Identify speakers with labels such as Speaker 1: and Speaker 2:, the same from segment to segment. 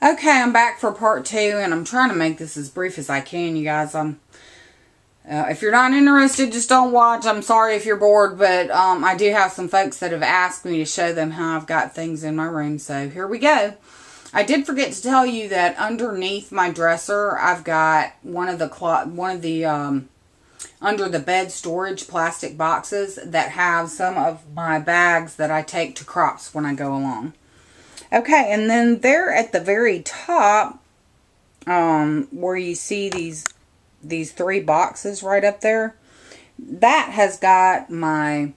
Speaker 1: Okay, I'm back for part 2, and I'm trying to make this as brief as I can, you guys. If you're not interested, just don't watch. I'm sorry if you're bored, but I do have some folks that have asked me to show them how I've got things in my room, so here we go. I did forget to tell you that underneath my dresser, I've got one of the under the bed storage plastic boxes that have some of my bags that I take to crops when I go along. Okay, and then there at the very top, where you see these 3 boxes right up there, that has got my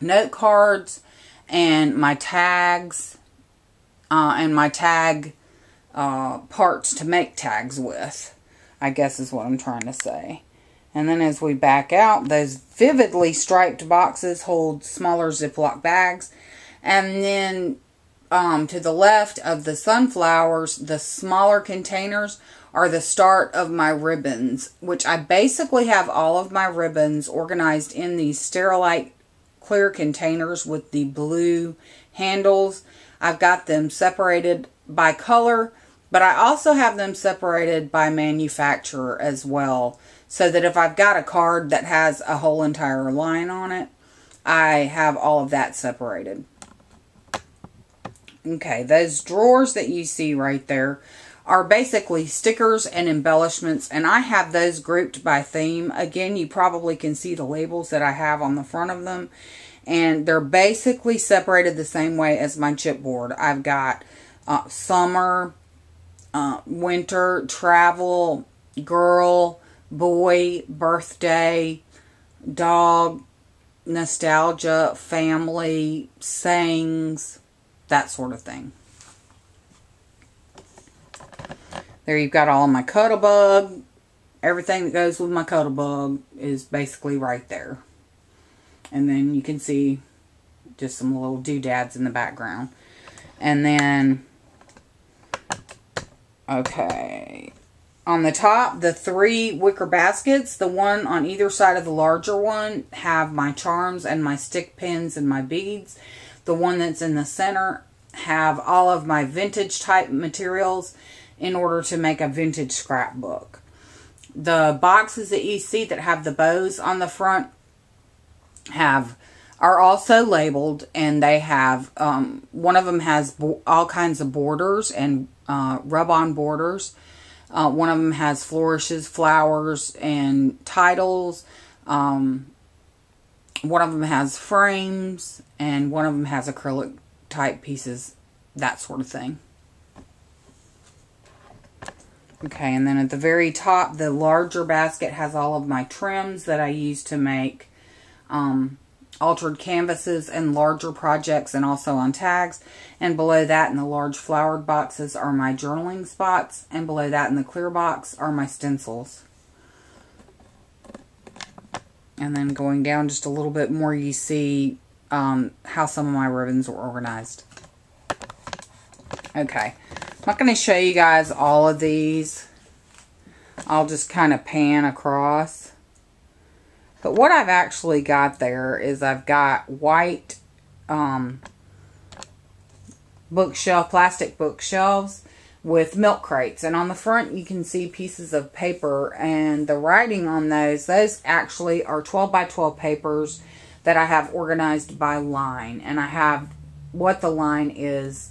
Speaker 1: note cards and my tags, and my tag parts to make tags with, I guess is what I'm trying to say. And then as we back out, those vividly striped boxes hold smaller Ziploc bags. And then to the left of the sunflowers, the smaller containers are the start of my ribbons, which I basically have all of my ribbons organized in these Sterilite clear containers with the blue handles. I've got them separated by color, but I also have them separated by manufacturer as well, so that if I've got a card that has a whole entire line on it, I have all of that separated. Okay, those drawers that you see right there are basically stickers and embellishments, and I have those grouped by theme. Again, you probably can see the labels that I have on the front of them, and they're basically separated the same way as my chipboard. I've got summer, winter, travel, girl, boy, birthday, dog, nostalgia, family, sayings, that sort of thing. There you've got all of my Cuddlebug. Everything that goes with my Cuddlebug is basically right there. And then you can see just some little doodads in the background. And then, okay, on the top, the 3 wicker baskets, the one on either side of the larger one, have my charms and my stick pins and my beads. The one that's in the center have all of my vintage type materials in order to make a vintage scrapbook. The boxes that you see that have the bows on the front are also labeled, and they have, one of them has all kinds of borders and rub-on borders. One of them has flourishes, flowers, and titles. One of them has frames, and one of them has acrylic type pieces, that sort of thing. Okay, and then at the very top, the larger basket has all of my trims that I use to make altered canvases and larger projects, and also on tags. And below that, in the large flowered boxes, are my journaling spots. And below that, in the clear box, are my stencils. And then going down just a little bit more, you see how some of my ribbons are organized. Okay, I'm not going to show you guys all of these. I'll just kind of pan across. But what I've actually got there is I've got white bookshelf, plastic bookshelves with milk crates. And on the front you can see pieces of paper, and the writing on those actually are 12 by 12 papers that I have organized by line. And I have what the line is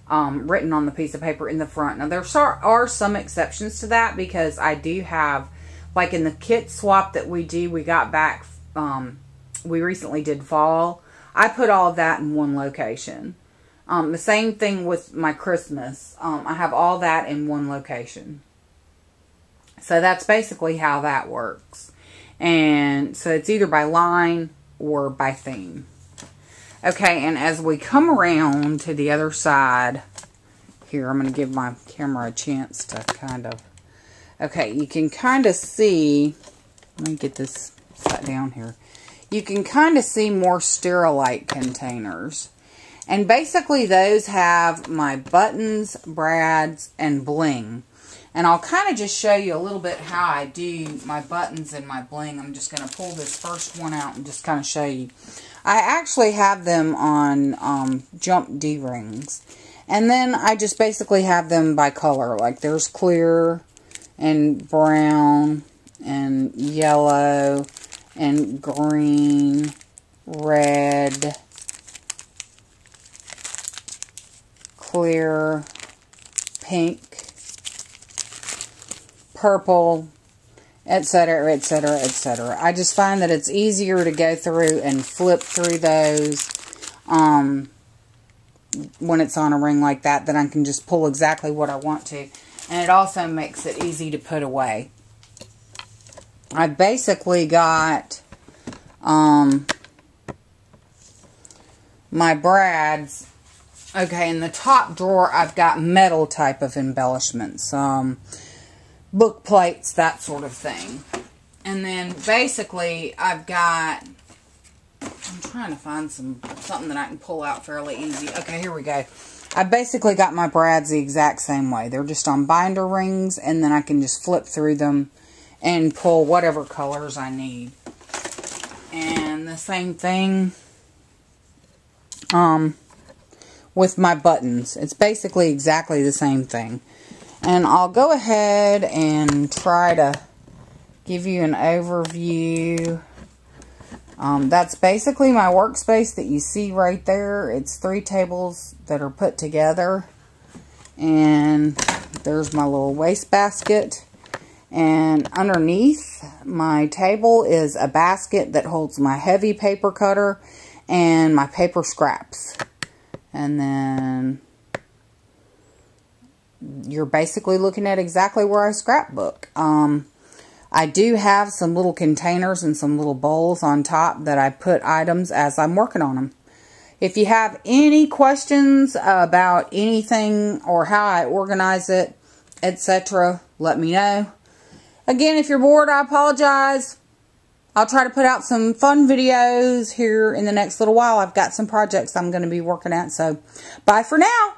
Speaker 1: written on the piece of paper in the front. Now there are some exceptions to that, because I do have, like in the kit swap that we got back, we recently did fall, I put all of that in one location. The same thing with my Christmas. I have all that in one location. So that's basically how that works. And so it's either by line or by theme. Okay, and as we come around to the other side, here, I'm going to give my camera a chance to kind of, okay, you can kind of see, let me get this set down here. You can kind of see more Sterilite containers. And basically those have my buttons, brads, and bling. And I'll kind of just show you a little bit how I do my buttons and my bling. I'm just going to pull this first one out and just kind of show you. I actually have them on jump D-rings. And then I just basically have them by color. Like there's clear and brown and yellow and green, red, clear, pink, purple, etc., etc., etc. I just find that it's easier to go through and flip through those when it's on a ring like that, then I can just pull exactly what I want to. And it also makes it easy to put away. I basically got my brads. Okay, in the top drawer, I've got metal type of embellishments. Book plates, that sort of thing. And then basically, I've got... I'm trying to find something that I can pull out fairly easy. Okay, here we go. I basically got my brads the exact same way. They're just on binder rings, and then I can just flip through them and pull whatever colors I need. And the same thing with my buttons. It's basically exactly the same thing. And I'll go ahead and try to give you an overview. That's basically my workspace that you see right there. It's 3 tables that are put together. And there's my little wastebasket. And underneath my table is a basket that holds my heavy paper cutter and my paper scraps. And then you're basically looking at exactly where I scrapbook. I do have some little containers and some little bowls on top that I put items as I'm working on them. If you have any questions about anything or how I organize it, etc., let me know. Again, if you're bored, I apologize. I'll try to put out some fun videos here in the next little while. I've got some projects I'm going to be working at, so bye for now.